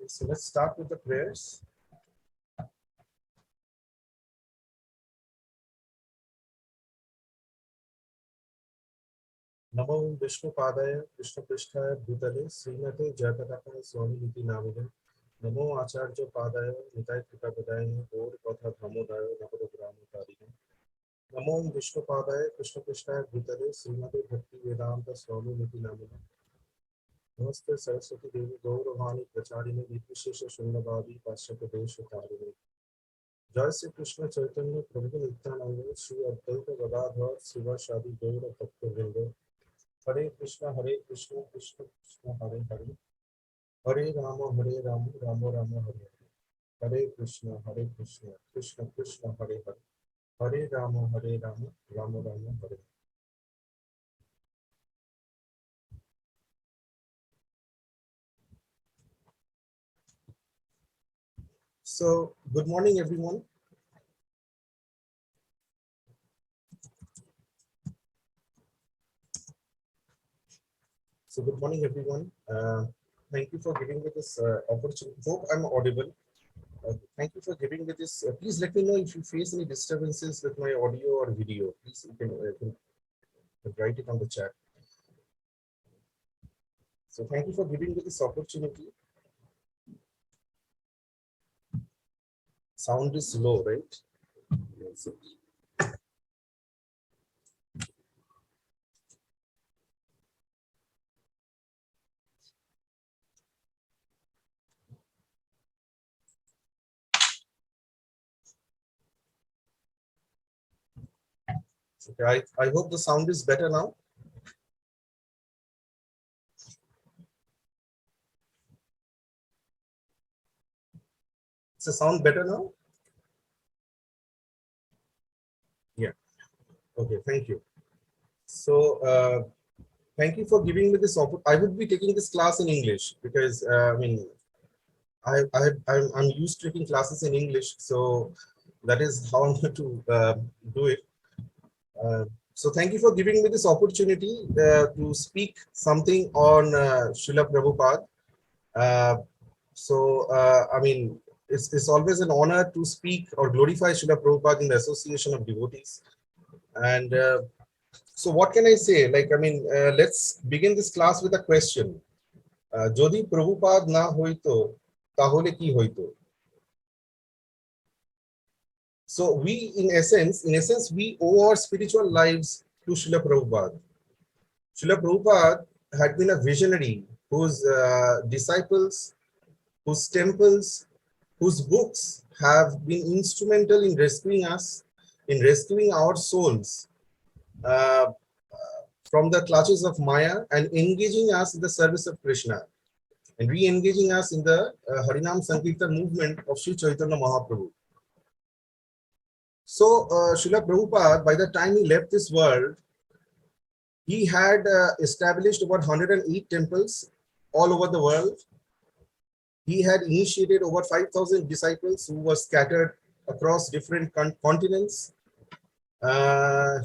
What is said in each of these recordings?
So let's start with the prayers. Namo Vishnu Padaya, Krishna Prishtaya Bhutale, Srimate Jayapataka Swami Niti Namine, Namo Acharya Padaya, Nitai Krita Padayani, Gaur Katha Dhamodaya, Namo Brahmo Tarine. Namo Vishnu Padaya, Krishna Prishtaya Bhutale, Srimate Bhaktivedanta Swami Niti Namine. Namaste Saraswati Devi Gaurahari Pracharine Vipushesha Shunnavadi Paschata Desha Tarine. Jai Sri Krishna Chaitanya Prabhu Nityananda Sri Advaita Gadadhar Siva Shadi Gaura Bhaktivedanta. Hare Krishna, Krishna Krishna, Hare Hare. Hare Rama, Rama Rama, Hare Hare. Hare Krishna, Krishna Krishna, Hare Hare. Hare Rama, Rama Rama, Hare. So, good morning, everyone. So, good morning, everyone. Thank you for giving me this opportunity. Hope I'm audible. Thank you for giving me this. Please let me know if you face any disturbances with my audio or video. Please, you can write it on the chat. So, thank you for giving me this opportunity. Sound is low, right? Yes. Okay, I hope the sound is better now. Is the sound better now? Yeah. Okay, thank you. So, thank you for giving me this opportunity. I would be taking this class in English because, I mean, I'm used to taking classes in English. So that is how I'm going to do it. So thank you for giving me this opportunity to speak something on Srila Prabhupada. I mean, it's always an honor to speak or glorify Srila Prabhupada in the Association of Devotees. And so what can I say? Like, I mean, let's begin this class with a question. Jodi Prabhupada na hoito, tahole ki hoito? So we, in essence, we owe our spiritual lives to Srila Prabhupada. Srila Prabhupada had been a visionary whose disciples, whose temples, whose books have been instrumental in rescuing us, in rescuing our souls from the clutches of Maya and engaging us in the service of Krishna and re-engaging us in the Harinam Sankirtan movement of Sri Chaitanya Mahaprabhu. So, Srila Prabhupada, by the time he left this world, he had established about 108 temples all over the world. He had initiated over 5,000 disciples who were scattered across different continents.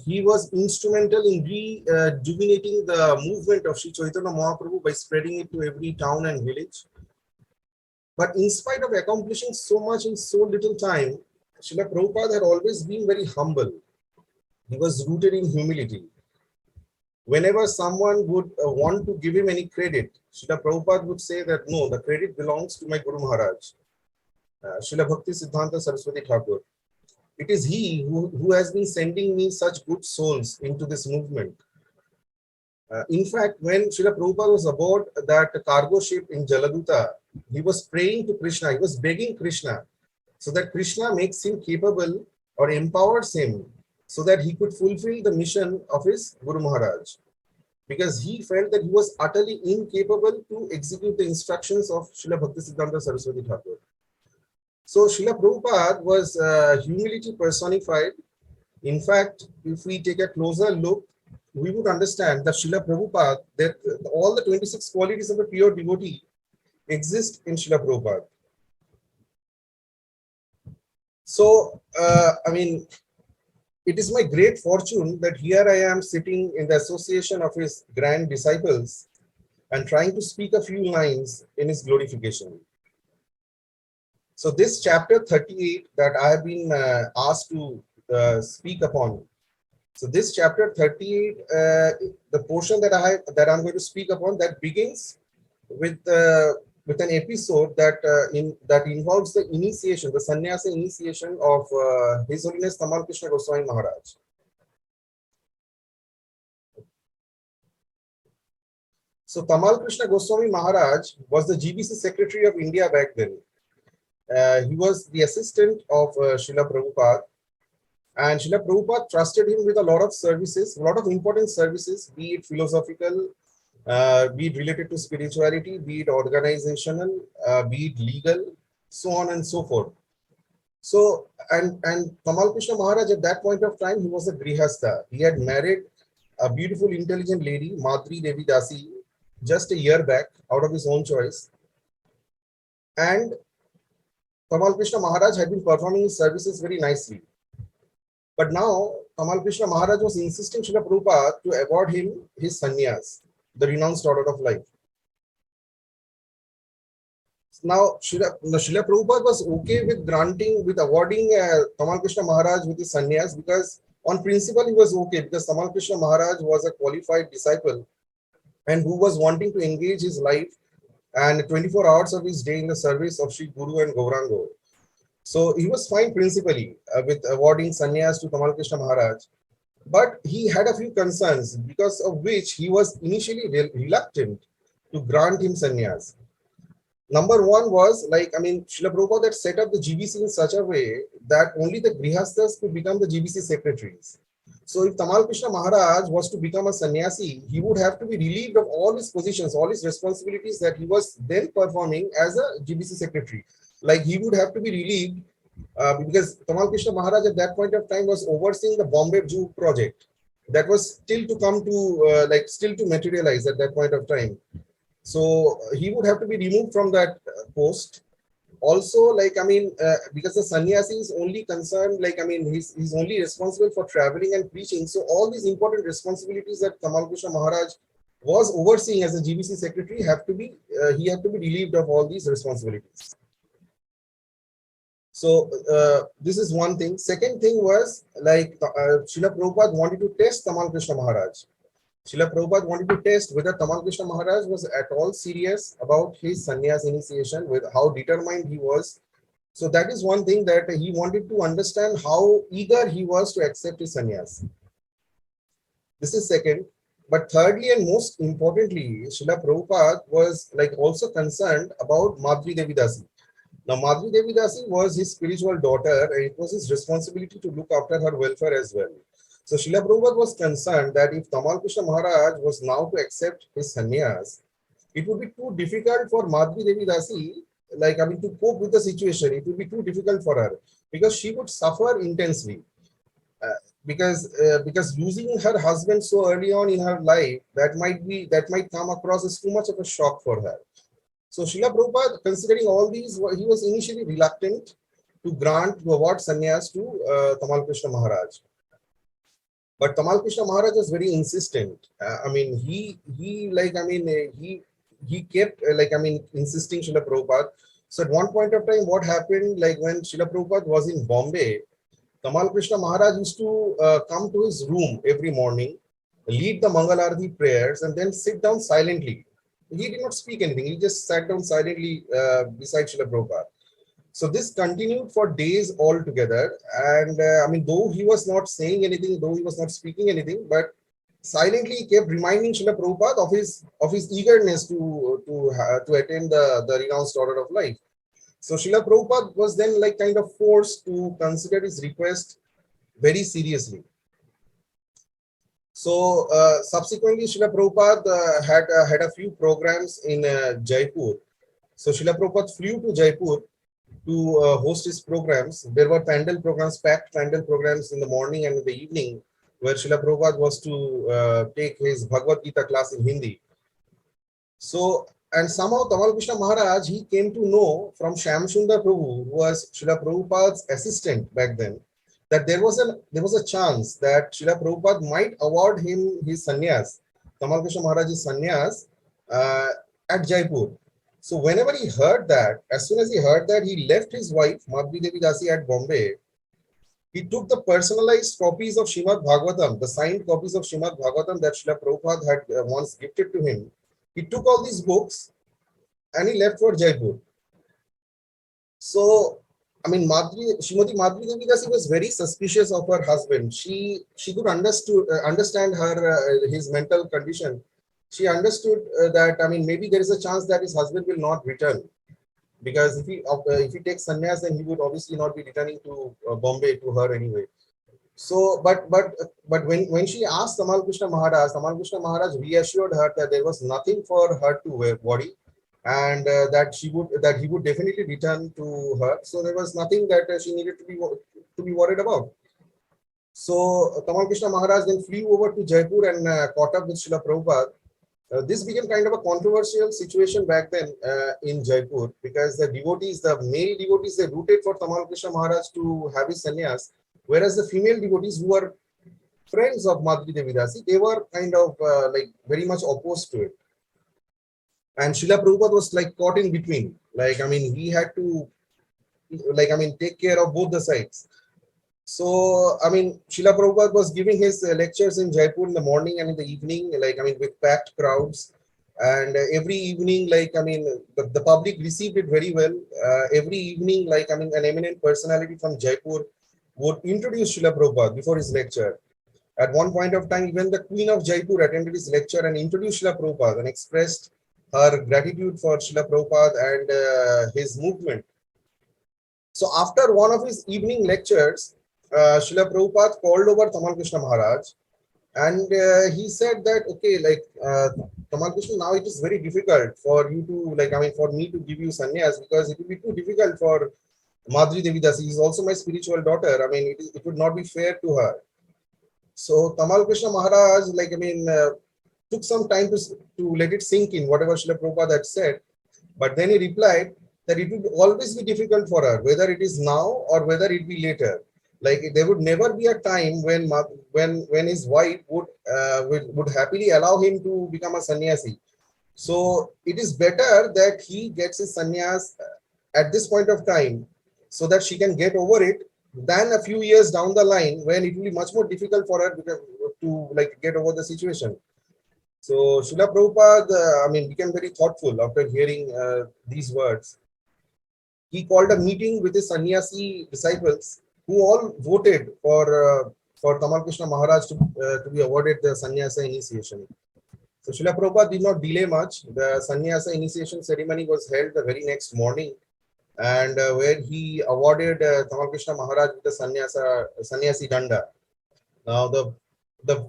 He was instrumental in rejuvenating the movement of Sri Chaitanya Mahaprabhu by spreading it to every town and village. But in spite of accomplishing so much in so little time, Srila Prabhupada had always been very humble. He was rooted in humility. Whenever someone would want to give him any credit, Srila Prabhupada would say that no, the credit belongs to my Guru Maharaj, Srila Bhaktivedanta Saraswati Thakur. It is he who has been sending me such good souls into this movement. In fact, when Srila Prabhupada was aboard that cargo ship in Jaladuta, he was praying to Krishna, he was begging Krishna, so that Krishna makes him capable or empowers him so that he could fulfill the mission of his Guru Maharaj. Because he felt that he was utterly incapable to execute the instructions of Srila Bhaktisiddhanta Saraswati Thakur. So Srila Prabhupada was humility personified. In fact, if we take a closer look, we would understand that Srila Prabhupada, that all the 26 qualities of a pure devotee exist in Srila Prabhupada. So, I mean, it is my great fortune that here I am sitting in the association of his grand disciples and trying to speak a few lines in his glorification. So this chapter 38 that I have been asked to speak upon. So this chapter 38, the portion that I'm going to speak upon, that begins with an episode that involves the initiation, the sannyasa initiation of His Holiness Tamal Krishna Goswami Maharaj. So Tamal Krishna Goswami Maharaj was the GBC Secretary of India back then. He was the assistant of Srila Prabhupada, and Srila Prabhupada trusted him with a lot of services, a lot of important services, be it philosophical, be it related to spirituality, be it organizational, be it legal, so on and so forth. So, and Tamal Krishna Maharaj at that point of time, he was a grihastha. He had married a beautiful, intelligent lady, Madri Devi Dasi, just a year back, out of his own choice. And Tamal Krishna Maharaj had been performing his services very nicely. But now, Tamal Krishna Maharaj was insisting Srila Prabhupada to award him his sannyas, the renounced order of life. Now, Srila Prabhupada was okay with awarding Tamal Krishna Maharaj with his sannyas, because on principle he was okay, because Tamal Krishna Maharaj was a qualified disciple and who was wanting to engage his life and 24 hours of his day in the service of Sri Guru and Gauranga. So he was fine principally with awarding sannyas to Tamal Krishna Maharaj, but he had a few concerns, because of which he was initially reluctant to grant him sannyas. Number one was, Srila Prabhupada had set up the GBC in such a way that only the grihasthas could become the GBC secretaries. So if Tamal Krishna Maharaj was to become a sannyasi, he would have to be relieved of all his positions, all his responsibilities that he was then performing as a GBC secretary. Like he would have to be relieved because Tamal Krishna Maharaj at that point of time was overseeing the Bombay Jew project that was still to come to, still to materialize at that point of time. So he would have to be removed from that post. Also, because the sannyasi is only concerned, he's only responsible for traveling and preaching. So all these important responsibilities that Tamal Krishna Maharaj was overseeing as a GBC secretary he had to be relieved of all these responsibilities. So this is one thing. Second thing was, Srila Prabhupada wanted to test Tamal Krishna Maharaj. Srila Prabhupada wanted to test whether Tamal Krishna Maharaj was at all serious about his sannyas initiation, with how determined he was. So that is one thing that he wanted to understand, how eager he was to accept his sannyas. This is second. But thirdly and most importantly, Srila Prabhupada was also concerned about Madhuri Devi Dasi. Now, Madhuri Devi Dasi was his spiritual daughter, and it was his responsibility to look after her welfare as well. So Srila Prabhupada was concerned that if Tamal Krishna Maharaj was now to accept his sannyas, it would be too difficult for Madhuri Devi Dasi, to cope with the situation. It would be too difficult for her, because she would suffer intensely. Because losing her husband so early on in her life, that might come across as too much of a shock for her. So Srila Prabhupada, considering all these, he was initially reluctant to award sannyas to Tamal Krishna Maharaj. But Tamal Krishna Maharaj was very insistent. He kept insisting Srila Prabhupada. So at one point of time, what happened, when Srila Prabhupada was in Bombay, Tamal Krishna Maharaj used to come to his room every morning, lead the Mangalarti prayers, and then sit down silently. He did not speak anything. He just sat down silently beside Srila Prabhupada. So this continued for days altogether. And though he was not saying anything, though he was not speaking anything, but silently he kept reminding Srila Prabhupada of his eagerness to attain the renounced order of life. So Srila Prabhupada was then kind of forced to consider his request very seriously. So subsequently, Srila Prabhupada had a few programs in Jaipur. So Srila Prabhupada flew to Jaipur to host his programs. There were packed pandal programs in the morning and in the evening, where Srila Prabhupada was to take his Bhagavad Gita class in Hindi. So, and somehow Tamal Krishna Maharaj, he came to know from Shyam Sundar Prabhu, who was Srila Prabhupada's assistant back then, that there was a chance that Srila Prabhupada might award him his sannyas, Tamal Krishna Maharaj's sannyas, at Jaipur. So whenever he heard that, as soon as he heard that, he left his wife, Madhvi Devi Dasi at Bombay. He took the personalized copies of Srimad Bhagavatam, the signed copies of Srimad Bhagavatam that Srila Prabhupada had once gifted to him. He took all these books and he left for Jaipur. So, I mean, Srimati Madhvi Devi Dasi was very suspicious of her husband. She could understand his mental condition. She understood that, I mean, maybe there is a chance that his husband will not return, because if he takes sannyas, then he would obviously not be returning to Bombay to her anyway. So, but when she asked Tamal Krishna Maharaj reassured her that there was nothing for her to worry, and that he would definitely return to her. So there was nothing that she needed to be worried about. So Tamal Krishna Maharaj then flew over to Jaipur and caught up with Srila Prabhupada. This became kind of a controversial situation back then in Jaipur, because the male devotees, they rooted for Tamal Krishna Maharaj to have his sannyas, whereas the female devotees, who were friends of Madhvi Devi Dasi, they were kind of like very much opposed to it. And Srila Prabhupada was like caught in between. Like, I mean, he had to, like, I mean, take care of both the sides. So, I mean, Srila Prabhupada was giving his lectures in Jaipur in the morning and in the evening, like, I mean, with packed crowds. And every evening, like, I mean, the public received it very well. Every evening, like, I mean, an eminent personality from Jaipur would introduce Srila Prabhupada before his lecture. At one point of time, even the Queen of Jaipur attended his lecture and introduced Srila Prabhupada and expressed her gratitude for Srila Prabhupada and his movement. So after one of his evening lectures, Srila Prabhupada called over Tamal Krishna Maharaj, and he said that, okay, like, Tamal Krishna, now it is very difficult for you to, like, I mean, for me to give you sannyas, because it will be too difficult for Madhuri Devi Dasi. She is also my spiritual daughter. I mean, it would not be fair to her. So Tamal Krishna Maharaj, like, I mean, took some time to let it sink in, whatever Srila Prabhupada had said. But then he replied that it would always be difficult for her, whether it is now or whether it be later. Like, there would never be a time when his wife would happily allow him to become a sannyasi. So it is better that he gets his sannyas at this point of time, so that she can get over it, than a few years down the line when it will be much more difficult for her to like get over the situation. So Srila Prabhupada, I mean, became very thoughtful after hearing these words. He called a meeting with his sannyasi disciples, who all voted for Tamal Krishna Maharaj to be awarded the sannyasa initiation. So Srila Prabhupada did not delay much. The sannyasa initiation ceremony was held the very next morning, and where he awarded Tamal Krishna Maharaj with the sannyasi danda. Now the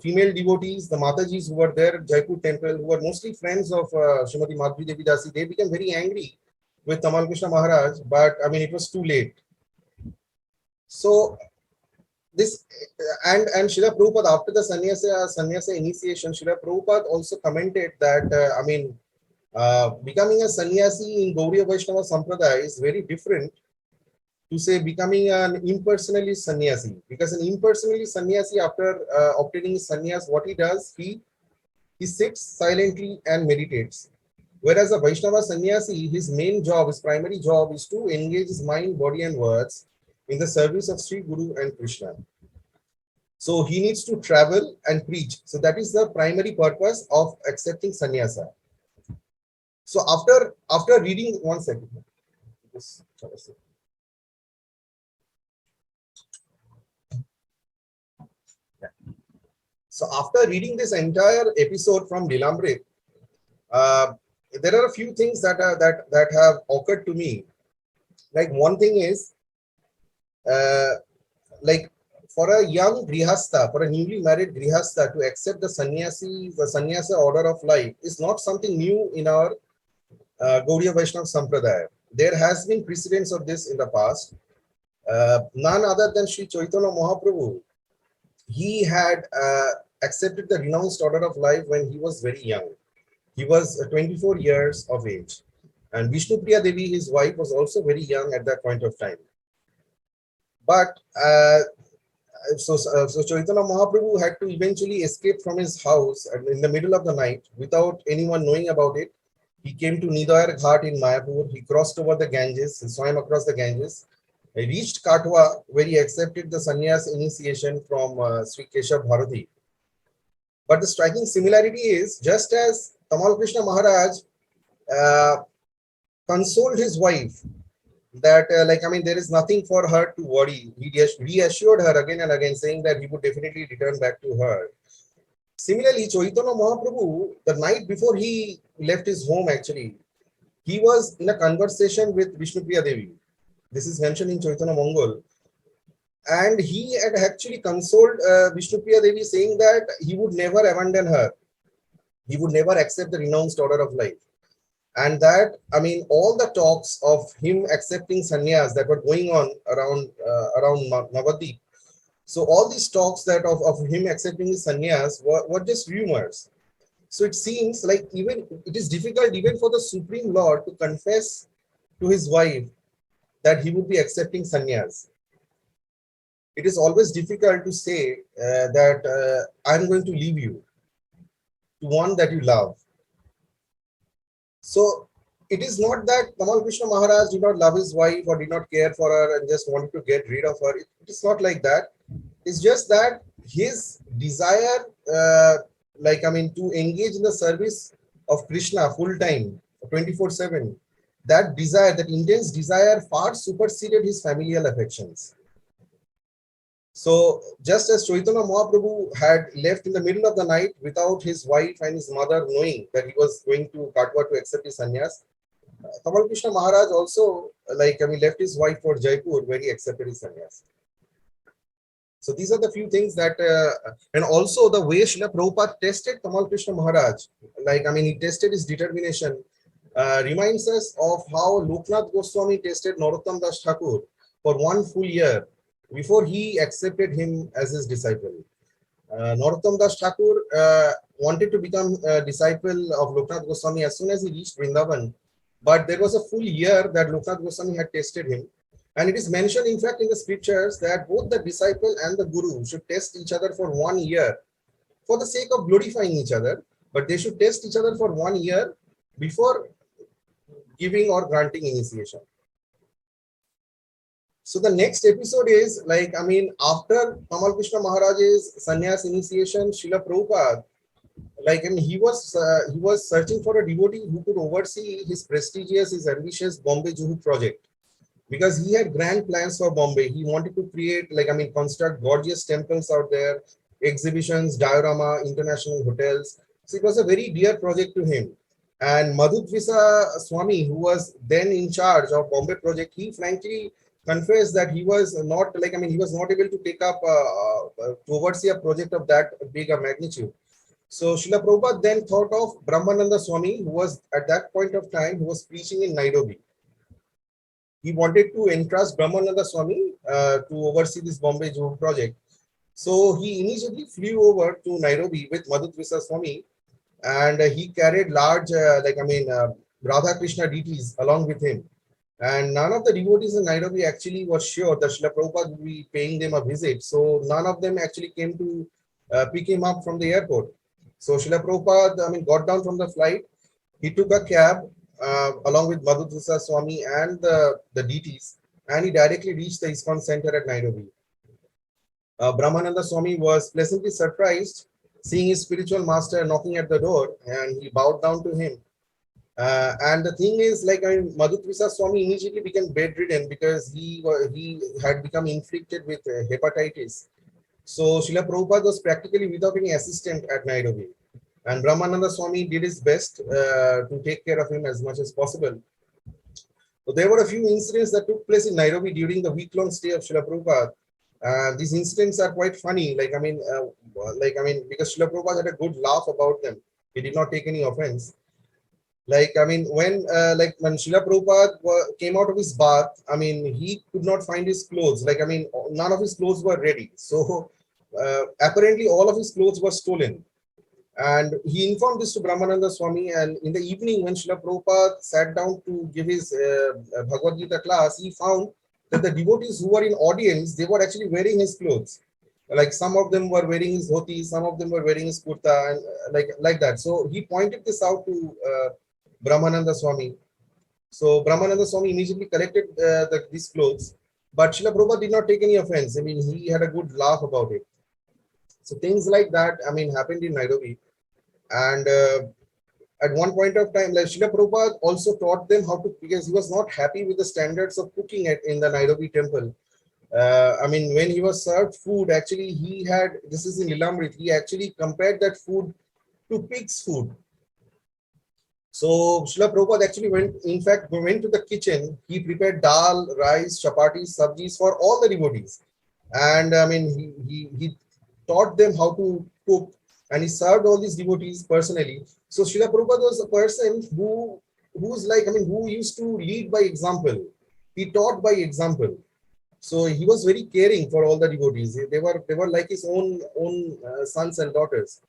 female devotees, the Matajis who were there at Jaipur temple, who were mostly friends of Srimati Madhvi Devi Dasi, they became very angry with Tamal Krishna Maharaj, but I mean, it was too late. So this and Srila Prabhupada, after the sannyasa initiation, Srila Prabhupada also commented that I mean, becoming a sannyasi in Gauriya Vaishnava Sampradaya is very different to say becoming an impersonalist sannyasi, because an impersonalist sannyasi, after obtaining sannyas, what he does, he sits silently and meditates. Whereas a Vaishnava sannyasi, his main job, his primary job, is to engage his mind, body, and words in the service of Sri Guru and Krishna. So he needs to travel and preach. So that is the primary purpose of accepting sannyasa. So after reading, one second. So after reading this entire episode from Lilamrit, there are a few things that have occurred to me. Like, one thing is, like, for a young grihastha, for a newly married grihastha to accept the sannyasa order of life is not something new in our Gauriya Vaishnava Sampradaya. There has been precedence of this in the past. None other than Sri Chaitanya Mahaprabhu. He had accepted the renounced order of life when he was very young. He was 24 years of age. And Vishnupriya Devi, his wife, was also very young at that point of time. But so Chaitanya Mahaprabhu had to eventually escape from his house in the middle of the night without anyone knowing about it. He came to Nidayar Ghat in Mayapur. He crossed over the Ganges, he swam across the Ganges. He reached Katwa, where he accepted the sannyas initiation from Sri Keshav Bharati. But the striking similarity is, just as Tamal Krishna Maharaj uh, consoled his wife that, there is nothing for her to worry. He reassured her again and again, saying that he would definitely return back to her. Similarly, Chaitanya Mahaprabhu, the night before he left his home, actually, he was in a conversation with Vishnupriya Devi. This is mentioned in Chaitanya Mongol. And he had actually consoled Vishnupriya Devi, saying that he would never abandon her. He would never accept the renounced order of life. And that, all the talks of him accepting sannyas that were going on around Navadip. So all these talks that of him accepting his sannyas were just rumors. So it seems like even it is difficult even for the Supreme Lord to confess to his wife that he would be accepting sannyas. It is always difficult to say that I'm going to leave you to one that you love. So it is not that Tamal Krishna Maharaj did not love his wife or did not care for her and just wanted to get rid of her. It is not like that. It's just that his desire, to engage in the service of Krishna full time, 24/7, that desire, that intense desire far superseded his familial affections. So just as Chaitanya Mahaprabhu had left in the middle of the night without his wife and his mother knowing that he was going to Katwa to accept his sannyas, Tamal Krishna Maharaj also left his wife for Jaipur where he accepted his sannyas. So these are the few things that, and also the way Srila Prabhupada tested Tamal Krishna Maharaj, he tested his determination, reminds us of how Loknath Goswami tested Narottam Das Thakur for 1 full year before he accepted him as his disciple. Narottam Das Thakur wanted to become a disciple of Loknath Goswami as soon as he reached Vrindavan, but there was a full year that Loknath Goswami had tested him. And it is mentioned, in fact, in the scriptures that both the disciple and the guru should test each other for 1 year for the sake of glorifying each other, but they should test each other for 1 year before giving or granting initiation. So the next episode is after Tamal Krishna Maharaj's sannyas initiation, Srila Prabhupada, he was searching for a devotee who could oversee his prestigious, his ambitious Bombay Juhu project. Because he had grand plans for Bombay. He wanted to create, construct gorgeous temples out there, exhibitions, diorama, international hotels. So it was a very dear project to him. And Madhudvisa Swami, who was then in charge of Bombay project, he frankly confessed that he was not, he was not able to take up, to oversee a project of that big a magnitude. So Srila Prabhupada then thought of Brahmananda Swami, who was at that point of time, who was preaching in Nairobi. He wanted to entrust Brahmananda Swami to oversee this Bombay Juhu project. So he immediately flew over to Nairobi with Madhudvisa Swami, and he carried large, Radha Krishna deities along with him. And none of the devotees in Nairobi actually were sure that Srila Prabhupada would be paying them a visit. So none of them actually came to pick him up from the airport. So Srila Prabhupada, got down from the flight. He took a cab along with Madhudvisa Swami and the deities, and he directly reached the ISKCON center at Nairobi. Brahmananda Swami was pleasantly surprised seeing his spiritual master knocking at the door, and he bowed down to him. And the thing is, Madhudvisa Swami immediately became bedridden because he had become inflicted with hepatitis. So Srila Prabhupada was practically without any assistant at Nairobi. And Brahmananda Swami did his best to take care of him as much as possible. So there were a few incidents that took place in Nairobi during the week-long stay of Srila Prabhupada. These incidents are quite funny. Because Srila Prabhupada had a good laugh about them. He did not take any offense. When Srila Prabhupada came out of his bath, he could not find his clothes. None of his clothes were ready. So apparently all of his clothes were stolen. And he informed this to Brahmananda Swami, and in the evening when Srila Prabhupada sat down to give his Bhagavad Gita class, he found that the devotees who were in audience, they were actually wearing his clothes. Some of them were wearing his dhoti, some of them were wearing his kurta, and like that. So he pointed this out to Brahmananda Swami. So Brahmananda Swami immediately collected these clothes, but Srila Prabhupada did not take any offense. I mean, he had a good laugh about it. So things like that, I mean, happened in Nairobi. And at one point of time, like Srila Prabhupada also taught them how to, because he was not happy with the standards of cooking in the Nairobi temple. I mean, when he was served food, actually he had, this is in Lilamrit, he actually compared that food to pig's food. So Srila Prabhupada actually went to the kitchen. He prepared dal, rice, chapatis, sabjis for all the devotees. And I mean, he taught them how to cook, and he served all these devotees personally. So Srila Prabhupada was a person who's like, I mean, who used to lead by example. He taught by example. So he was very caring for all the devotees. They were like his own sons and daughters.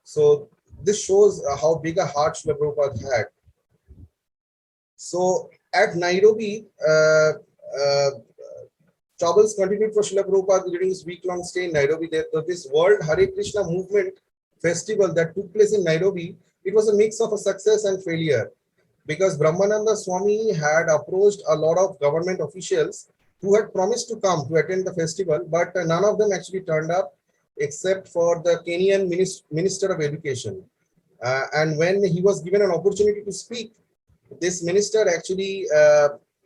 So this shows how big a heart Srila Prabhupada had. So at Nairobi, troubles continued for Srila Prabhupada during his week-long stay in Nairobi. This World Hare Krishna movement festival that took place in Nairobi, it was a mix of a success and failure, because Brahmananda Swami had approached a lot of government officials who had promised to come to attend the festival, but none of them actually turned up except for the Kenyan Minister of Education. And when he was given an opportunity to speak, this minister actually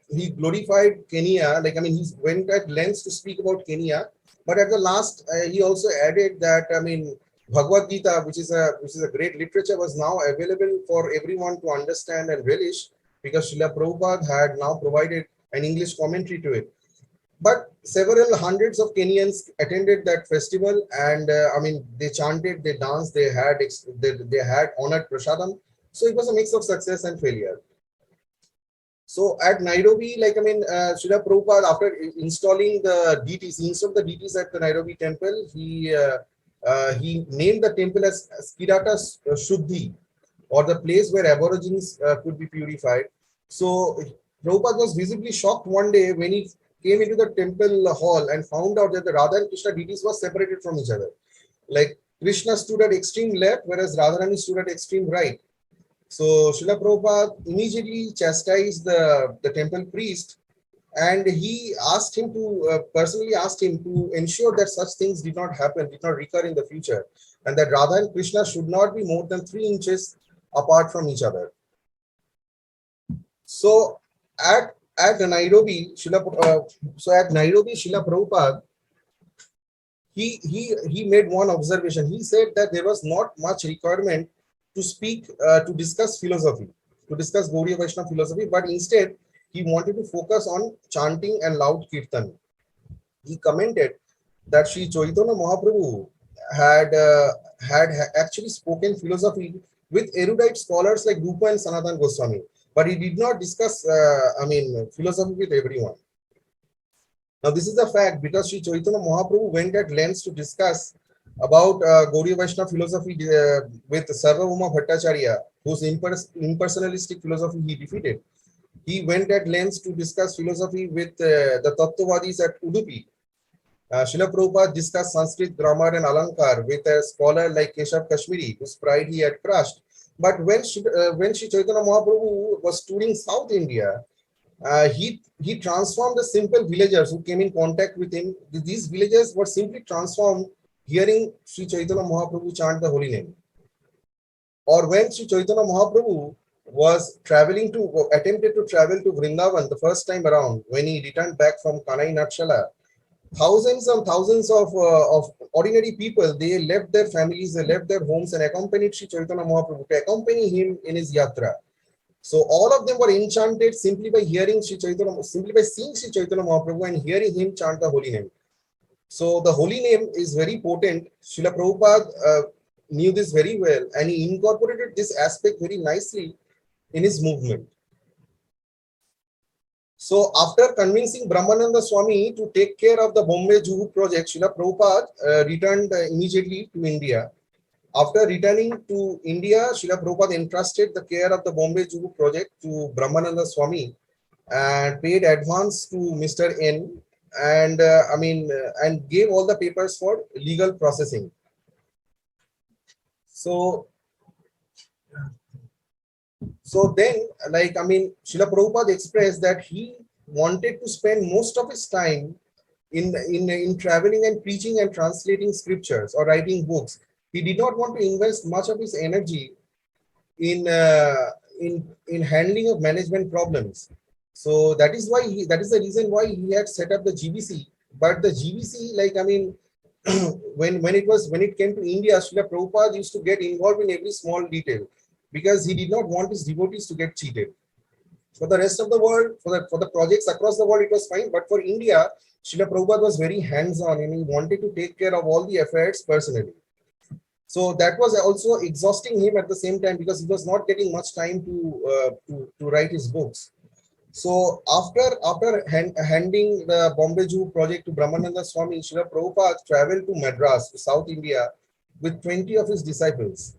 he glorified Kenya. Like, I mean, he went at lengths to speak about Kenya, but at the last he also added that, I mean, Bhagavad Gita, which is a great literature, was now available for everyone to understand and relish, because Srila Prabhupada had now provided an English commentary to it. But several hundreds of Kenyans attended that festival, and I mean, they chanted, they danced, they had honored prasadam. So it was a mix of success and failure. So at Nairobi, like, I mean, Srila Prabhupada, after installing the deities, he installed the deities at the Nairobi temple. He named the temple as Kirata Shuddhi, or the place where aborigines could be purified. So Prabhupada was visibly shocked one day when he came into the temple hall and found out that the Radha and Krishna deities were separated from each other. Like, Krishna stood at extreme left, whereas Radharani stood at extreme right. So Srila Prabhupada immediately chastised the temple priest, and he asked him to personally asked him to ensure that such things did not happen, did not recur in the future, and that Radha and Krishna should not be more than 3 inches apart from each other. So at Nairobi, Srila Prabhupada, he made one observation. He said that there was not much requirement to speak, to discuss philosophy, to discuss Gaudiya Vaishnava philosophy, but instead he wanted to focus on chanting and loud kirtan. He commented that Sri Chaitanya Mahaprabhu had actually spoken philosophy with erudite scholars like Rupa and Sanatan Goswami, but he did not discuss, philosophy with everyone. Now, this is a fact because Sri Chaitanya Mahaprabhu went at lengths to discuss about Gaudiya Vaishnava philosophy with Sarvabhauma Bhattacharya, whose impersonalistic philosophy he defeated. He went at lengths to discuss philosophy with the Tattvavadis at Udupi. Srila Prabhupada discussed Sanskrit grammar and Alankar with a scholar like Keshav Kashmiri, whose pride he had crushed. But when Sri Chaitanya Mahaprabhu was touring South India, he transformed the simple villagers who came in contact with him. These villagers were simply transformed hearing Sri Chaitanya Mahaprabhu chant the holy name. Or when Sri Chaitanya Mahaprabhu was attempted to travel to Vrindavan the first time around, when he returned back from Kanai Natshala, thousands and thousands of ordinary people, they left their families, they left their homes and accompanied Sri Chaitanya Mahaprabhu to accompany him in his yatra. So all of them were enchanted simply by hearing simply by seeing Sri Chaitanya Mahaprabhu and hearing him chant the holy name. So the holy name is very potent. Srila Prabhupada knew this very well, and he incorporated this aspect very nicely in his movement. So after convincing Brahmananda Swami to take care of the Bombay Juhu project, Srila Prabhupada returned immediately to India. After returning to India, Srila Prabhupada entrusted the care of the Bombay Juhu project to Brahmananda Swami and paid advance to Mr. N, and and gave all the papers for legal processing. So So then, like, I mean, Srila Prabhupada expressed that he wanted to spend most of his time in traveling and preaching and translating scriptures or writing books. He did not want to invest much of his energy in in handling of management problems. So that is the reason why he had set up the GBC. But the GBC, like, I mean, when it came to India, Srila Prabhupada used to get involved in every small detail because he did not want his devotees to get cheated. For the rest of the world, for the projects across the world, it was fine. But for India, Srila Prabhupada was very hands-on and he wanted to take care of all the affairs personally. So that was also exhausting him at the same time because he was not getting much time to write his books. So after handing the Bombay Jew project to Brahmananda Swami, Srila Prabhupada traveled to Madras, to South India, with 20 of his disciples.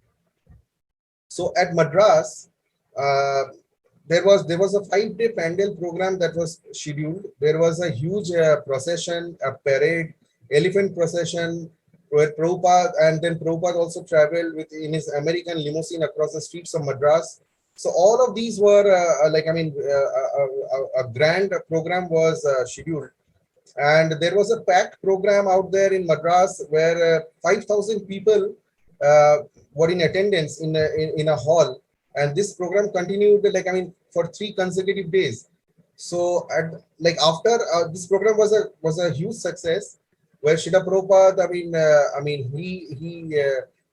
So at Madras, uh, there was a 5-day pandal program that was scheduled. There was a huge procession, a parade, elephant procession, where Prabhupada, and then Prabhupada also traveled with in his American limousine across the streets of Madras. So all of these were like, I mean, a grand program was scheduled, and there was a packed program out there in Madras where 5,000 people uh, were in attendance in a hall, and this program continued, like, I mean, for 3 consecutive days. So like after this program was a huge success, where Srila Prabhupada, I mean, he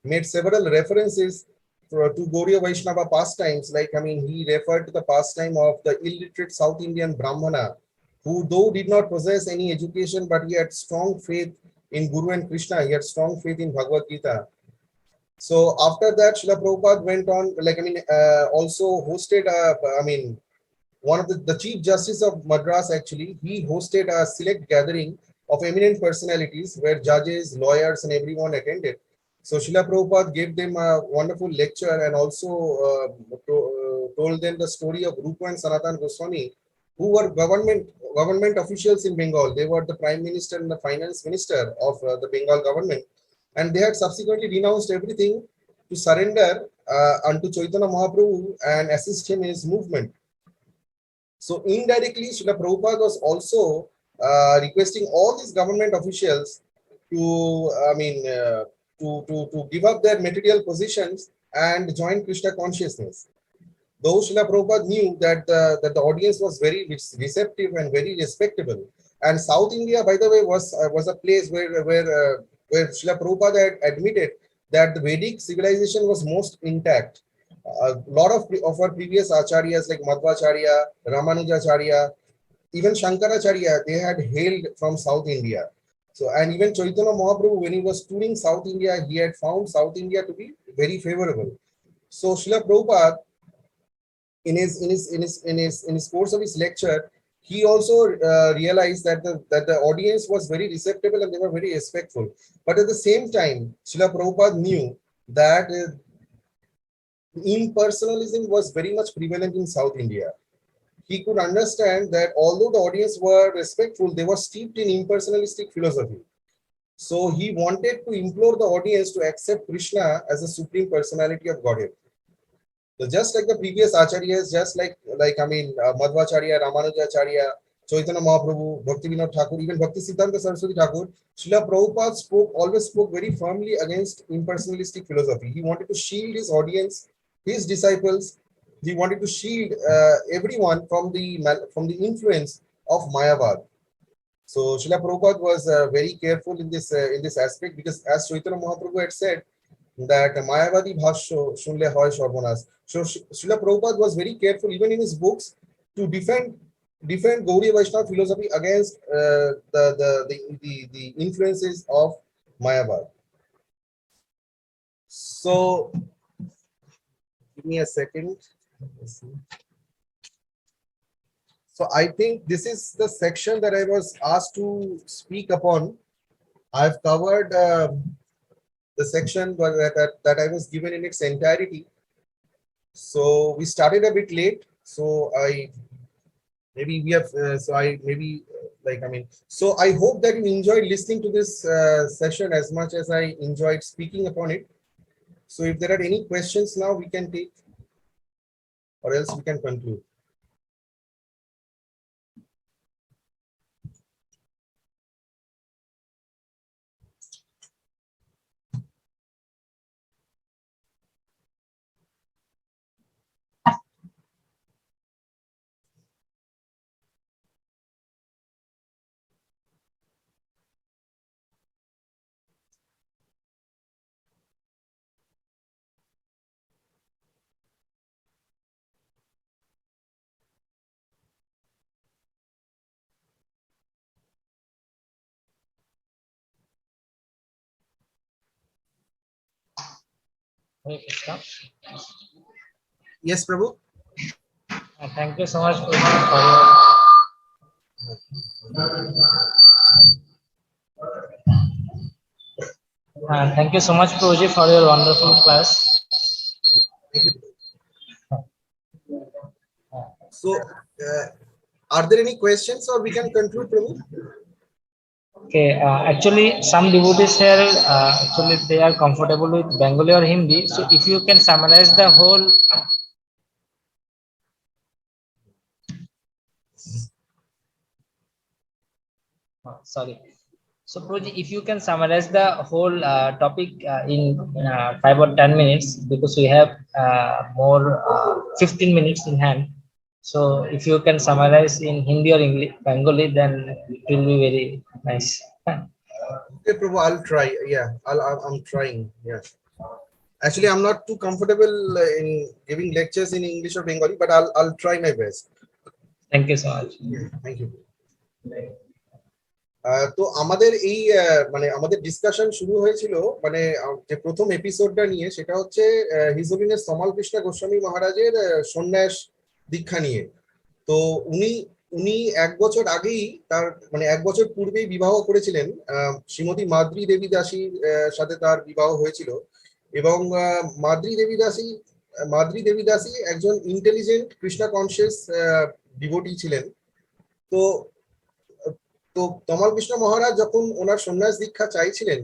made several references to Gaudiya Vaishnava pastimes. Like, I mean, he referred to the pastime of the illiterate South Indian Brahmana, who though did not possess any education, but he had strong faith in Guru and Krishna. He had strong faith in Bhagavad Gita. So after that, Srila Prabhupada went on, like, I mean, also hosted, I mean, one of the Chief Justice of Madras, actually, he hosted a select gathering of eminent personalities where judges, lawyers, and everyone attended. So Srila Prabhupada gave them a wonderful lecture and also told them the story of Rupa and Sanatan Goswami, who were government officials in Bengal. They were the Prime Minister and the Finance Minister of the Bengal government, and they had subsequently renounced everything to surrender unto Chaitanya Mahaprabhu and assist him in his movement. So indirectly, Srila Prabhupada was also requesting all these government officials to, to give up their material positions and join Krishna consciousness. Though Srila Prabhupada knew that the audience was very receptive and very respectable, and South India, by the way, was a place where Srila Prabhupada had admitted that the Vedic civilization was most intact. A lot of our previous acharyas like Madhvacharya, Ramanujacharya, even Shankaracharya, they had hailed from South India. So, and even Chaitanya Mahaprabhu, when he was touring South India, he had found South India to be very favorable. So, Srila Prabhupada, in his course of his lecture, he also realized that the audience was very receptive and they were very respectful. But at the same time, Srila Prabhupada knew that impersonalism was very much prevalent in South India. He could understand that although the audience were respectful, they were steeped in impersonalistic philosophy. So he wanted to implore the audience to accept Krishna as the supreme personality of Godhead. So just like the previous acharyas, just like I mean, Madhvacharya, Ramanujacharya, Chaitanya Mahaprabhu, Bhaktivedanta Thakur, even Bhaktisiddhanta Saraswati Thakur, Srila Prabhupada always spoke very firmly against impersonalistic philosophy. He wanted to shield his audience, his disciples. He wanted to shield everyone from the influence of Mayavad. So Srila Prabhupada was very careful in this aspect, because as Chaitanya Mahaprabhu had said, that Mayavadi Bhashyo Shunle Hoy Sarvanas. So Srila Prabhupada was very careful even in his books to defend Gaudiya Vaishnava philosophy against the influences of Mayavad. So give me a second. So I think this is the section that I was asked to speak upon. I've covered the section that I was given in its entirety. So we started a bit late. So I maybe we have so I maybe like I mean so I hope that you enjoyed listening to this session as much as I enjoyed speaking upon it. So if there are any questions now, we can take. or else we can conclude. Hare Krishna. Yes, Prabhu. Thank you so much for your thank you so much, Prabhuji, for your wonderful class. Thank you. So, are there any questions, or we can conclude, Prabhu? Okay, actually, some devotees here, actually, they are comfortable with Bengali or Hindi. So, if you can summarize the whole. Sorry. So, Prabhuji, if you can summarize the whole topic in 5 or 10 minutes, because we have more 15 minutes in hand. So, if you can summarize in Hindi or English, Bengali, then it will be very nice. Okay, Prabhu, I'll try. Yeah, I'm trying. Yeah. Actually, I'm not too comfortable in giving lectures in English or Bengali, but I'll try my best. Thank you so much. Yeah, thank you. তো আমাদের এই মানে আমাদের discussion শুরু হয়েছিল মানে যে প্রথম এপিসোডটা নিয়ে, সেটা হচ্ছে হিজ হোলিনেস তমাল কৃষ্ণ গোস্বামী মহারাজের সন্ন্যাস দীক্ষা নিয়ে। তো উনি উনি 1 বছর আগেই তার মানে 1 বছর পূর্বেই বিবাহ করেছিলেন। শ্রীমতী মাদ্রি দেবী দাসীর সাথে তার বিবাহ হয়েছিল, এবং মাদ্রি দেবী দাসী একজন ইন্টেলিজেন্ট কৃষ্ণা কনসিয়াস ডিভোটি ছিলেন। তো তো তমাল কৃষ্ণ মহারাজ যখন ওনার সন্ন্যাস দীক্ষা চাইছিলেন,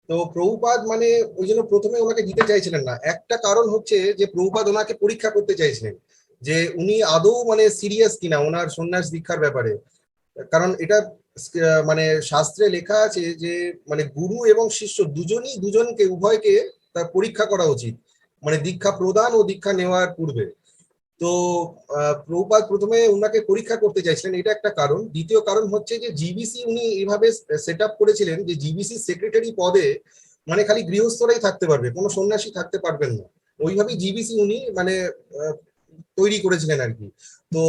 তো প্রভুপাদ মানে ওই জন্য প্রথমে ওনাকে দিতে চাইছিলেন না। একটা কারণ হচ্ছে যে প্রভুপাদ ওনাকে পরীক্ষা করতে চাইছিলেন যে উনি আদৌ মানে সিরিয়াস কিনা ওনার সন্ন্যাস দীক্ষার ব্যাপারে। কারণ এটা মানে শাস্ত্রে লেখা আছে যে মানে গুরু এবং শিষ্য দুজনকে উভয়কে তার পরীক্ষা করা উচিত, মানে দীক্ষা প্রদান ও দীক্ষা নেওয়ার পূর্বে। তো প্রভুপাদ প্রথমে ওনাকে পরীক্ষা করতে চাইছিলেন, এটা একটা কারণ। দ্বিতীয় কারণ হচ্ছে যে জিবিসি উনি এইভাবে সেট আপ করেছিলেন যে জিবিসি সেক্রেটারি পদে মানে খালি গৃহস্থরাই থাকতে পারবে, কোনো সন্ন্যাসী থাকতে পারবেন না। ওইভাবেই জিবিসি উনি মানে তৈরি করেছিলেন আর কি। তো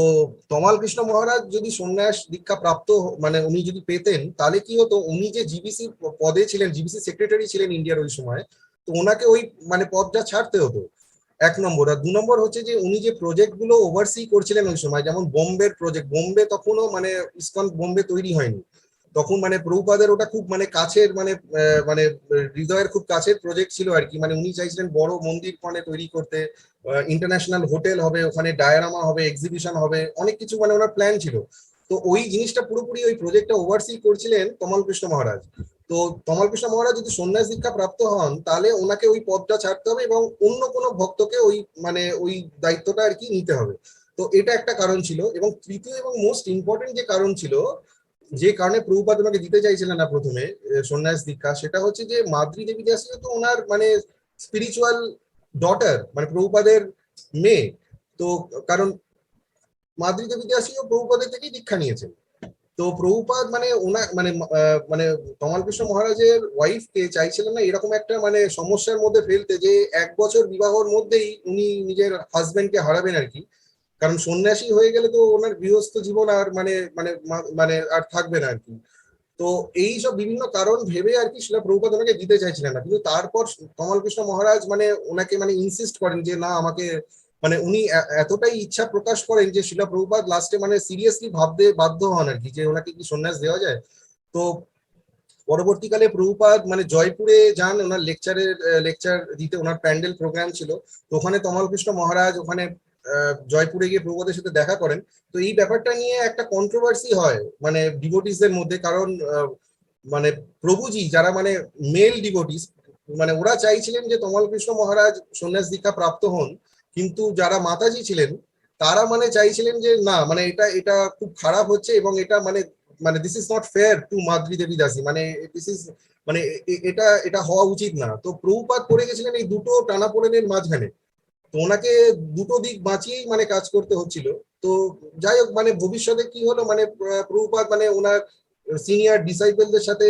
তমাল কৃষ্ণ মহারাজ যদি সন্ন্যাস দীক্ষা প্রাপ্ত মানে উনি যদি পেতেন, তাহলে কি হতো, উনি যে জিবিসি পদে ছিলেন, জিবিসি সেক্রেটারি ছিলেন ইন্ডিয়ার ওই সময়, তো ওনাকে ওই মানে পদটা ছাড়তে হতো, 1 নম্বর। আর 2 নম্বর হচ্ছে যে উনি যে প্রজেক্ট গুলো ওভারসি করছিলেন ওই সময়, যেমন বোম্বের প্রজেক্ট, বোম্বে তখনও মানে ইসকন বোম্বে তৈরি হয়নি তখন, মানে প্রভুপাদের ওটা খুব মানে কাছের মানে মানে হৃদয়ের খুব কাছের প্রজেক্ট ছিল আর কি। মানে উনি চাইছিলেন বড় মন্দির মানে তৈরি করতে, ইন্টারন্যাশনাল হোটেল হবে ওখানে, ডায়রামা হবে, এক্সিবিশন হবে, অনেক কিছু মানে ওনার প্ল্যান ছিল। তো ওই জিনিসটা পুরোপুরি ওই প্রজেক্টটা ওভারসি করছিলেন তমাল কৃষ্ণ মহারাজ। তো তমাল কৃষ্ণ মহারাজ যদি সন্ন্যাস দীক্ষা প্রাপ্ত হন, তাহলে ওনাকে ওই পদটা ছাড়তে হবে এবং অন্য কোনো ভক্তকে ওই মানে ওই দায়িত্বটা আর কি নিতে হবে। তো এটা একটা কারণ ছিল। এবং তৃতীয় এবং মোস্ট ইম্পর্টেন্ট যে কারণ ছিল, যে কারণে প্রভুপাদ ওনাকে দিতে চাইছিলেন না প্রথমে সন্ন্যাস দীক্ষা, সেটা হচ্ছে যে মাদ্রি দেবী দাসী তো ওনার মানে স্পিরিচুয়াল ডটার, মানে প্রভুপাদের মেয়ে। তো কারণ মাদ্রি দেবী দাসীও প্রভুপাদের থেকেই দীক্ষা নিয়েছেন। তো প্রভুপাদ মানে ওনার মানে মানে তমাল কৃষ্ণ মহারাজের ওয়াইফকে চাইছিলেন না এরকম একটা মানে সমস্যার মধ্যে ফেলতে, যে 1 বছর বিবাহর মধ্যেই উনি নিজের হাজবেন্ডকে হারাবেন আর কি। কারণ সন্ন্যাসী হয়ে গেলে তো ওনার গৃহস্থ জীবন আর মানে মানে মানে আর থাকবে না আর কি। তো এই সব বিভিন্ন কারণ ভেবে আর কি শিলা প্রভুপাদ ওনাকে দিতে চাইছিলেন না। কিন্তু তারপর কমল কৃষ্ণ মহারাজ মানে ওনাকে মানে ইনসিস্ট করেন যে না আমাকে, মানে উনি এতটাই ইচ্ছা প্রকাশ করেন যে শিলা প্রভুপাদ লাস্টে মানে সিরিয়াসলি ভাবতে বাধ্য হন আর কি, যে ওনাকে কি সন্ন্যাস দেওয়া যায়। তো পরবর্তীকালে প্রভুপাদ মানে জয়পুরে যান ওনার লেকচার দিতে, ওনার প্যান্ডেল প্রোগ্রাম ছিল। তো ওখানে তমাল কৃষ্ণ মহারাজ ওখানে জয়পুরে গিয়ে প্রভুপাদের সাথে দেখা করেন। তো এই ব্যাপারটা নিয়ে একটা কন্ট্রোভার্সি হয় মানে ডিভোটিসদের মধ্যে। কারণ মানে প্রভুজি যারা মানে মেল ডিভোটিস, মানে ওরা চাইছিলেন যে তমাল কৃষ্ণ মহারাজ সন্ন্যাস দীক্ষা প্রাপ্ত হন, কিন্তু যারা মাতাজি ছিলেন তারা মানে চাইছিলেন যে না মানে এটা এটা খুব খারাপ হচ্ছে এবং এটা মানে মানে this is not fair to Madri Devi দাসী, মানে দিস ইজ মানে এটা এটা হওয়া উচিত না। তো প্রভুপাদ পড়ে গেছিলেন এই দুটো টানাপোড়েনের মাঝখানে। তো ওনাকে দুটো দিক বাঁচিয়েই মানে কাজ করতে হচ্ছিল। তো যাই হোক মানে ভবিষ্যতে কি হলো মানে প্রভুপাদ মানে ওনার সিনিয়র ডিসাইপলদের সাথে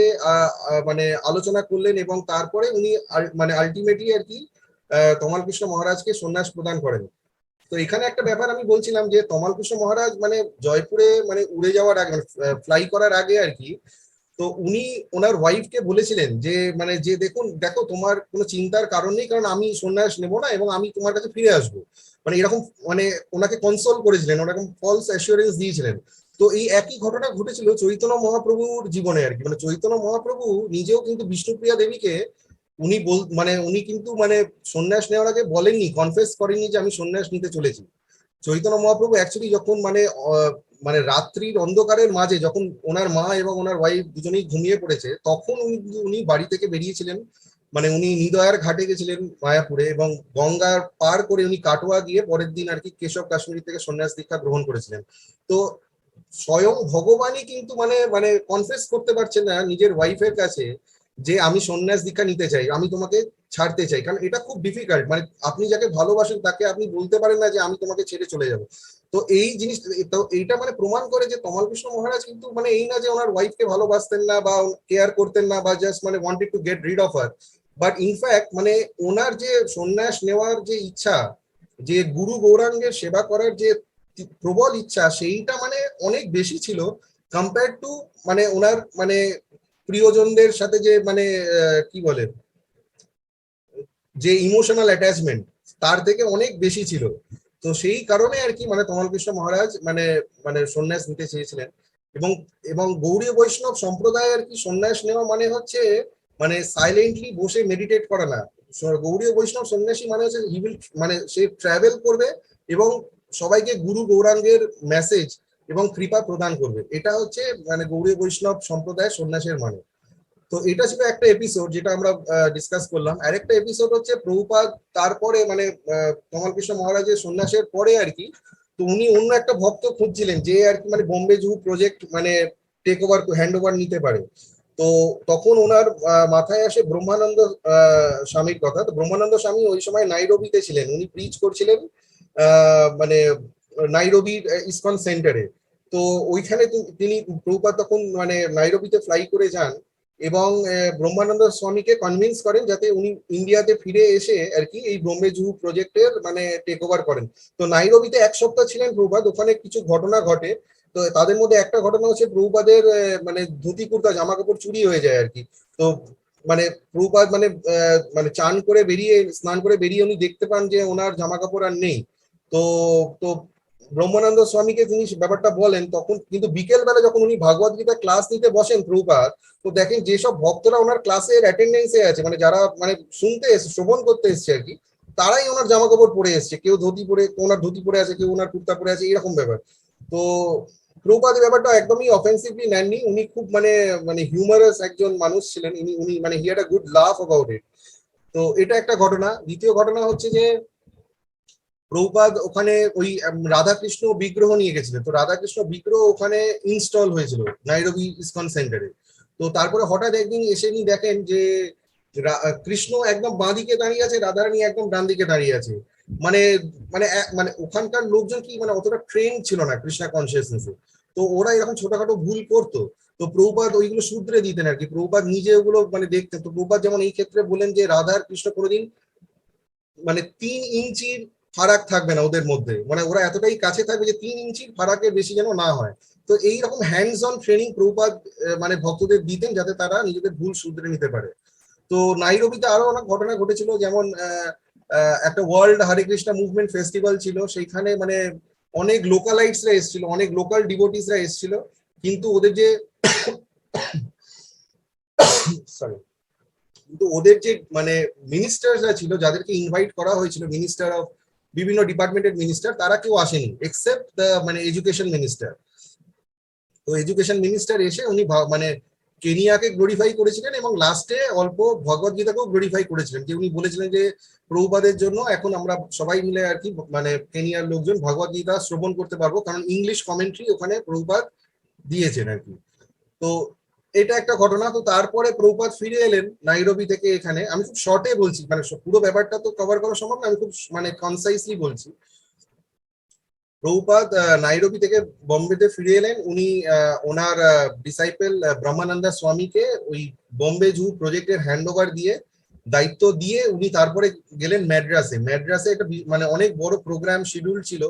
মানে আলোচনা করলেন এবং তারপরে উনি মানে আলটিমেটলি আর কি তমাল কৃষ্ণ মহারাজকে সন্ন্যাস প্রদান করেন। তো এখানে একটা ব্যাপার আমি বলছিলাম যে তমাল কৃষ্ণ মহারাজ মানে জয়পুরে মানে উড়ে যাওয়ার আগে ফ্লাই করার আগে আর কি, তো উনি ওনার ওয়াইফকে বলেছিলেন যে মানে যে দেখুন দেখো তোমার কোনো চিন্তার কারণ নেই, কারণ আমি সন্ন্যাস নেব না এবং আমি তোমার কাছে ফিরে আসবো, মানে এরকম মানে ওনাকে কনসোল করেছিলেন, ওরকম ফলস অ্যাসিওরেন্স দিয়েছিলেন। তো এই একই ঘটনা ঘটেছিল চৈতন্য মহাপ্রভুর জীবনে আর কি, মানে চৈতন্য মহাপ্রভু নিজেও কিন্তু বিষ্ণুপ্রিয়া দেবীকে উনি মানে উনি কিন্তু মানে সন্ন্যাস নেওয়ার আগে বলেননি, কনফেস করেননি যে আমি সন্ন্যাস নিতে চলেছি। চৈতন্য মহাপ্রভু অ্যাকচুয়ালি যখন মানে মানে রাত্রির অন্ধকারের মাঝে যখন ওনার মা এবং ওনার ওয়াইফ দুজনেই ঘুমিয়ে পড়েছে, তখন উনি বাড়ি থেকে বেরিয়েছিলেন, মানে উনি নিদয়ার ঘাটে গেছিলেন মায়াপুরে এবং গঙ্গার পার করে উনি কাটোয়া গিয়ে পরের দিন আর কি কেশব কাশ্মীরি থেকে সন্ন্যাস দীক্ষা গ্রহণ করেছিলেন। তো স্বয়ং ভগবানই কিন্তু মানে মানে কনফেস করতে পারছেন না নিজের ওয়াইফের কাছে যে আমি সন্ন্যাস দীক্ষা নিতে চাই, আমি তোমাকে ছাড়তে চাই, কারণ এটা খুব ডিফিকাল্ট, মানে আপনি যাকে ভালোবাসেন তাকে আপনি বলতে পারেন না যে আমি তোমাকে ছেড়ে চলে যাবো। তো এই জিনিস তো এইটা মানে প্রমাণ করে যে তমাল কৃষ্ণ মহারাজ কিন্তু মানে এই না যে ওনার ওয়াইফকে ভালোবাসতেন না বা কেয়ার করতেন না বা জাস্ট মানে wanted to get rid of her, but in fact মানে ওনার যে সন্ন্যাস নেওয়ার যে ইচ্ছা, যে গুরু গৌরাঙ্গের সেবা করার যে প্রবল ইচ্ছা, সেইটা মানে অনেক বেশি ছিল কম্পেয়ার টু মানে ওনার মানে প্রিয়জনদের সাথে যে মানে কি বলে যে ইমোশনাল অ্যাটাচমেন্ট তার থেকে অনেক বেশি ছিল। তো সেই কারণে আর কি মানে তমাল কৃষ্ণ মহারাজ মানে মানে সন্ন্যাস নিতে চেয়েছিলেন। এবং এবং গৌড়ীয় বৈষ্ণব সম্প্রদায় আর কি সন্ন্যাস নেওয়া মানে হচ্ছে মানে সাইলেন্টলি বসে মেডিটেট করা না। গৌড়ীয় বৈষ্ণব সন্ন্যাসী মানে হচ্ছে হি উইল মানে সে ট্রাভেল করবে এবং সবাইকে গুরু গৌরাঙ্গের মেসেজ এবং কৃপা প্রদান করবে, এটা হচ্ছে মানে গৌড়ীয় বৈষ্ণব সম্প্রদায়ের সন্ন্যাসের মানে। তো এটা ছিল একটা এপিসোড যেটা আমরা ডিসকাস করলাম। আরেকটা এপিসোড হচ্ছে প্রভুপাদ তারপরে মানে কমল কৃষ্ণ মহারাজের সন্ন্যাসের পরে আর কি, তো উনি অন্য একটা ভক্ত খুঁজছিলেন যে আর কি মানে বোম্বে জুহু প্রজেক্ট মানে টেক ওভার হ্যান্ড ওভার নিতে পারে। তো তখন ওনার মাথায় আসে ব্রহ্মানন্দ স্বামীর কথা। তো ব্রহ্মানন্দ স্বামী ওই সময় নাইরোবিতে ছিলেন, উনি প্রিচ করছিলেন মানে নাইরোবির ইসকন সেন্টারে। তো ওইখানে তিনি প্রভুপাদ তখন মানে নাইরোবিতে ফ্লাই করে যান এবং ব্রহ্মানন্দ স্বামীকে কনভিন্স করেন যাতে উনি ইন্ডিয়াতে ফিরে এসে আর কি এই বোম্বে জুহু প্রজেক্টের মানে টেক ওভার করেন। তো নাইরোবিতে এক সপ্তাহ ছিলেন প্রভুপাদ, ওখানে কিছু ঘটনা ঘটে। তো তাদের মধ্যে একটা ঘটনা হচ্ছে প্রভুপাদের মানে ধুতি কুর্তা জামা কাপড় চুরি হয়ে যায় আর কি। তো মানে প্রভুপাদ মানে মানে চান করে বেরিয়ে স্নান করে বেরিয়ে উনি দেখতে পান যে ওনার জামা কাপড় আর নেই। তো তো ব্রহ্মানন্দ স্বামীকে তিনি ব্যাপারটা বলেন, তখন কিন্তু বিকেল বেলা যখন উনি ভাগবত গীতা ক্লাস নিতে বসেন প্রভুপাদ, তো দেখেন যেসব ভক্তরা ওনার ক্লাসের অ্যাটেন্ডেন্সে আছে মানে যারা মানে শুনতে এসে শ্রবণ করতে এসছে আর কি, তারাই ওনার জামা কাপড় পরে এসছে, কেউ ধুতি পরে ওনার ধুতি পরে আছে, কেউ ওনার কুর্তা পরে আছে, এরকম ব্যাপার। তো প্রভুপাদ ব্যাপারটা একদমই অফেন্সিভলি নেননি, উনি খুব মানে মানে হিউমারাস একজন মানুষ ছিলেন, উনি মানে হি হ্যাড আ গুড লাফ অ্যাবাউট ইট। তো এটা একটা ঘটনা। দ্বিতীয় ঘটনা হচ্ছে যে প্রভুপাদ ওখানে ওই রাধাকৃষ্ণ বিগ্রহ নিয়ে গেছিলেন, তো রাধাকৃষ্ণ বিগ্রহ ওখানে ইনস্টল হয়েছিল নাইরোবি ইসকন সেন্টারে। তো তারপরে হঠাৎ একদিন এসে নি দেখেন যে কৃষ্ণ একদম বাঁ দিকে দাঁড়িয়ে আছে, রাধারানী একদম ডান দিকে দাঁড়িয়ে আছে। মানে মানে মানে ওখানকার লোকজন কি মানে অতটা ট্রেন ছিল না কৃষ্ণা কনসিয়াসনেসে, তো ওরা এরকম ছোটখাটো ভুল করতো। তো প্রভুপাদ ওইগুলো শুধরে দিতেন আর কি, প্রভুপাদ নিজে ওগুলো মানে দেখতেন। তো প্রভুপাদ যেমন এই ক্ষেত্রে বলেন যে রাধা আর কৃষ্ণ কোনোদিন মানে 3 ইঞ্চির ফারাক থাকবে না ওদের মধ্যে, মানে ওরা এতটাই কাছে থাকবে যে 3 ইঞ্চির ফারাকের বেশি যেন না হয়। তো এইরকম হ্যান্ডস অন ট্রেনিং প্রভুপাদ মানে ভক্তদের দিতেন যাতে তারা নিজেদের ভুল শুধরে নিতে পারে। তো নাইরোবিতে আরো অনেক ঘটনা ঘটেছিল, যেমন একটা ওয়ার্ল্ড হরে কৃষ্ণ মুভমেন্ট ফেস্টিভ্যাল ছিল, সেইখানে মানে অনেক লোকালাইটসরা এসেছিল, অনেক লোকাল ডিভোটিসরা এসেছিল, কিন্তু ওদের যে সরি কিন্তু ওদের যে মানে মিনিস্টাররা ছিল যাদেরকে ইনভাইট করা হয়েছিল, মিনিস্টার অফ বিভিন্ন ডিপার্টমেন্টের মিনিস্টার, তারা কেউ আসেনি এক্সেপ্ট দ্য মানে এডুকেশন মিনিস্টার। তো এডুকেশন মিনিস্টার এসে উনি মানে কেনিয়াকে গ্লোরিফাই করেছিলেন এবং লাস্টে অল্প ভগবত গীতাকেও গ্লোরিফাই করেছিলেন, যে উনি বলেছিলেন যে প্রভুপাদের জন্য এখন আমরা সবাই মিলে আর কি মানে কেনিয়ার লোকজন ভগবত গীতা শ্রবণ করতে পারবো, কারণ ইংলিশ কমেন্ট্রি ওখানে প্রভুপাদ দিয়েছেন আর কি। তো এটা একটা ঘটনা। তো তারপরে প্রভুপাদ ফিরে এলেন নাইরোবি থেকে এখানে। আমি খুব শর্টে বলছি, মানে পুরো ব্যাপারটা তো কভার করা সম্ভব না, আমি খুব মানে কনসাইসলি বলছি। প্রভুপাদ নাইরোবি থেকে বোম্বেতে ফিরে এলেন। উনি ওনার ডিসাইপল ব্রহ্মানন্দা স্বামীকে ওই বোম্বে জু প্রজেক্টের হ্যান্ড ওভার দিয়ে দায়িত্ব দিয়ে উনি তারপরে গেলেন ম্যাড্রাসে। ম্যাড্রাসে একটা মানে অনেক বড় প্রোগ্রাম শিডিউল ছিল,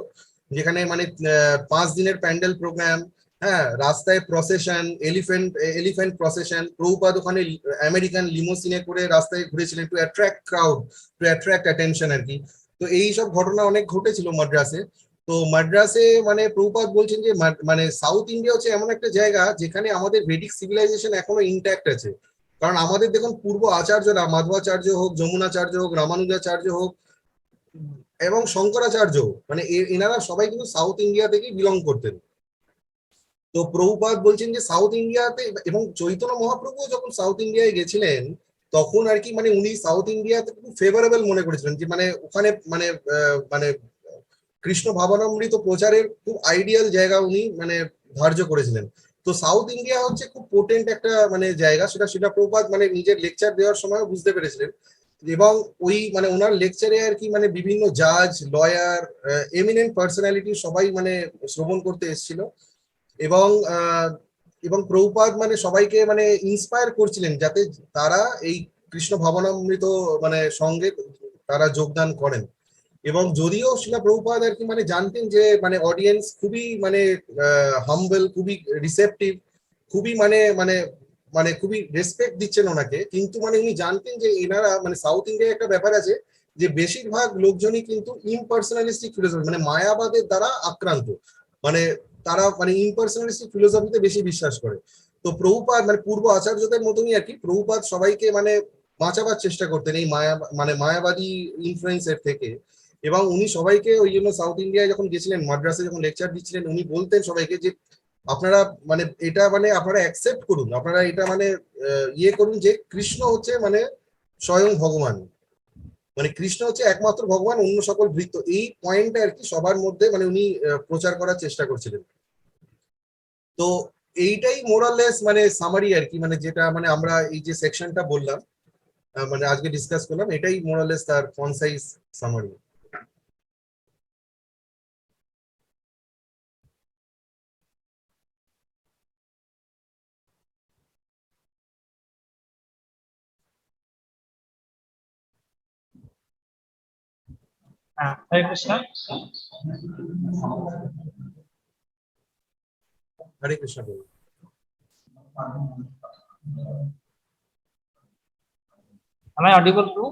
যেখানে মানে 5 দিনের প্যান্ডেল প্রোগ্রাম, হ্যাঁ, রাস্তায় প্রসেশন, এলিফ্যান্ট প্রসেশন। প্রভুপাদ ওখানে আমেরিকান লিমোসিনে করে রাস্তায় ঘুরেছিলেন to attract crowd, to attract attention আর কি। তো এই সব ঘটনা অনেক ঘটেছিল মাদ্রাসে। তো মাদ্রাসে মানে প্রভুপাদ বলছেন যে মানে সাউথ ইন্ডিয়া হচ্ছে এমন একটা জায়গা যেখানে আমাদের ভেদিক সিভিলাইজেশন এখনো ইন্ট্যাক্ট আছে। কারণ আমাদের দেখুন পূর্ব আচার্যরা, মাধবাচার্য হোক, যমুনাচার্য হোক, রামানুজাচার্য হোক এবং শঙ্করাচার্য, মানে এনারা সবাই কিন্তু সাউথ ইন্ডিয়া থেকেই বিলং করতেন। তো প্রভুপাদ বলছেন যে সাউথ ইন্ডিয়াতে, এবং চৈতন্য মহাপ্রভু যখন সাউথ ইন্ডিয়ায় গেছিলেন তখন আর কি মানে উনি সাউথ ইন্ডিয়াতে খুব ফেভারেবল মনে করেছিলেন, যে মানে ওখানে মানে মানে কৃষ্ণ ভাবনামৃত প্রচারের খুব আইডিয়াল জায়গা উনি মানে ধার্য করেছিলেন। তো সাউথ ইন্ডিয়া হচ্ছে খুব পোটেন্ট একটা মানে জায়গা, সেটা প্রভুপাদ মানে নিজের লেকচার দেওয়ার সময় বুঝতে পেরেছিলেন। এবং ওই মানে ওনার লেকচারে আর কি মানে বিভিন্ন জাজ, লয়ার, এমিনেন্ট পার্সোনালিটি সবাই মানে শ্রবণ করতে এসেছিল। এবং এবং প্রভুপাদ মানে সবাইকে মানে ইন্সপায়ার করছিলেন যাতে তারা এই কৃষ্ণ ভাবনামৃত মানে সঙ্গে তারা যোগদান করেন। এবং যদিও শিলা প্রভুপাদ আর কি মানে জানতেন যে মানে অডিয়েন্স খুবই মানে হাম্বল, খুবই রিসেপটিভ, খুবই মানে মানে মানে খুবই রেসপেক্ট দিচ্ছেন ওনাকে, কিন্তু মানে উনি জানতেন যে এনারা মানে সাউথ ইন্ডিয়ায় একটা ব্যাপার আছে যে বেশিরভাগ লোকজনই কিন্তু ইমপার্সোনালিস্টিক ফিলোসফি মানে মায়াবাদের দ্বারা আক্রান্ত, মানে তারা মানে ইমপার্সোনালিস্টিক ফিলোসফিতে বেশি বিশ্বাস করে। তো প্রভুপাদ মানে পূর্ব আচার্যদের মতনই আর কি প্রভুপাদ সবাইকে মানে বাঁচাবার চেষ্টা করতেন এই মানে মায়াবাদী ইনফ্লুয়েন্সের থেকে। এবং উনি সবাইকে ওই জন্য সাউথ ইন্ডিয়ায় যখন গেছিলেন, মাদ্রাসে যখন লেকচার দিচ্ছিলেন, উনি বলতেন সবাইকে যে আপনারা মানে এটা মানে আপনারা অ্যাকসেপ্ট করুন, আপনারা এটা মানে ইয়ে করুন যে কৃষ্ণ হচ্ছে মানে স্বয়ং ভগবান, মানে কৃষ্ণ হচ্ছে একমাত্র ভগবান, অন্য সকল ভৃত্য। এই পয়েন্টটা আর কি সবার মধ্যে মানে উনি প্রচার করার চেষ্টা করছিলেন। তো এইটাই মোরালেস মানে সামারি আর কি, মানে যেটা মানে আমরা এই যে সেকশনটা বললাম মানে আজকে ডিসকাস করলাম, এটাই মোরালেস তার concise summary. Hare Krishna. Hare Krishna. Am I audible too?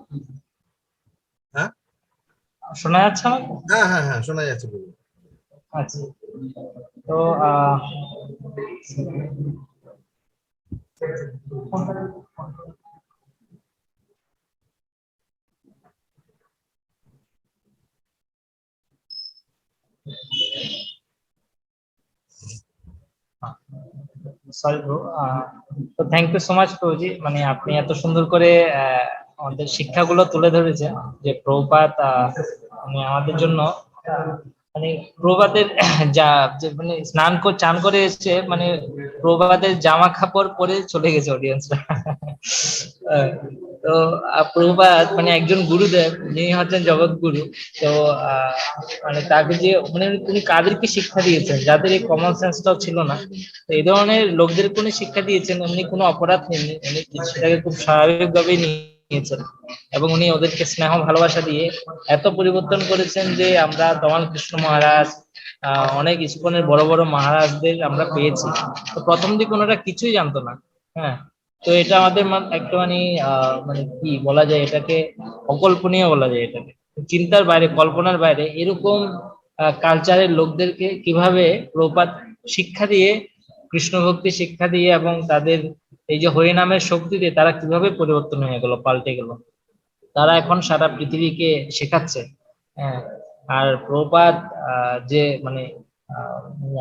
হ্যাঁ শোনা যাচ্ছে আমাকে? হ্যাঁ হ্যাঁ হ্যাঁ শোনা যাচ্ছে, বলুন। আচ্ছা, তো সরি ব্রো, তো থ্যাংক ইউ সো মাচ প্রভুজি, মানে আপনি এত সুন্দর করে আমাদের শিক্ষাগুলো তুলে ধরেছেন যে প্রভুপাদ মানে আমাদের জন্য মানে প্রভুপাদের যা যে মানে চান করে এসছে, মানে প্রভুপাদের জামা কাপড় পরে চলে গেছে অডিয়েন্সরা। তো প্রভুপাদ মানে একজন গুরুদেব, যিনি হচ্ছেন জগৎগুরু। তো মানে তাকে যে মানে উনি কাদেরকে শিক্ষা দিয়েছেন যাদের এই কমন সেন্সটাও ছিল না, তো এই ধরনের লোকদের কোনো শিক্ষা দিয়েছেন, উনি কোনো অপরাধ নেননি, উনি সেটাকে খুব স্বাভাবিকভাবেই নিয়েছেন এবং উনি ওদেরকে স্নেহ ভালোবাসা দিয়ে এত পরিবর্তন করেছেন যে আমরা তমাল কৃষ্ণ মহারাজ, অনেক ইস্কনের বড় বড় মহারাজদের আমরা পেয়েছি। তো প্রথম দিকে ওনারা কিছুই জানতো না। হ্যাঁ, তো এটা আমাদের একটুখানি মানে কি বলা যায়, এটাকে অকল্পনীয় বলা যায়, এটাকে চিন্তার বাইরে, কল্পনার বাইরে এরকম কালচারের লোকদেরকে কিভাবে প্রভুপাদ শিক্ষা দিয়ে, কৃষ্ণ ভক্তি শিক্ষা দিয়ে এবং তাদের এই যে হরিনামের শক্তি দিয়ে তারা কিভাবে পরিবর্তন হয়ে গেল, পাল্টে গেল, তারা এখন সারা পৃথিবীকে শেখাচ্ছে। হ্যাঁ, আর প্রভুপাদ যে মানে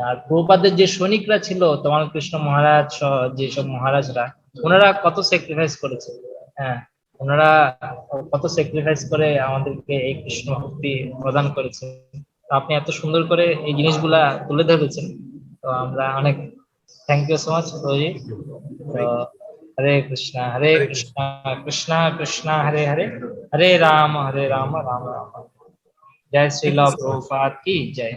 আর প্রভুপাদের যে সৈনিকরা ছিল তোমার কৃষ্ণ মহারাজ সহ যেসব মহারাজরা, ওনারা কত স্যাক্রিফাইস করেছে। হ্যাঁ, ওনারা কত স্যাক্রিফাইস করে আমাদেরকে এই কৃষ্ণ ভক্তি প্রদান করেছে। তো আপনি এত সুন্দর করে এই জিনিসগুলা তুলে ধরেছেন, তো আমরা অনেক থ্যাংক ইউ সো মাচ প্রভুজি। তো হরে কৃষ্ণা হরে Hare Krishna Krishna Krishna Hare Hare, Hare Ram Ram Ram. Joy Thank Srila you so much. Prabhupada কি জয়।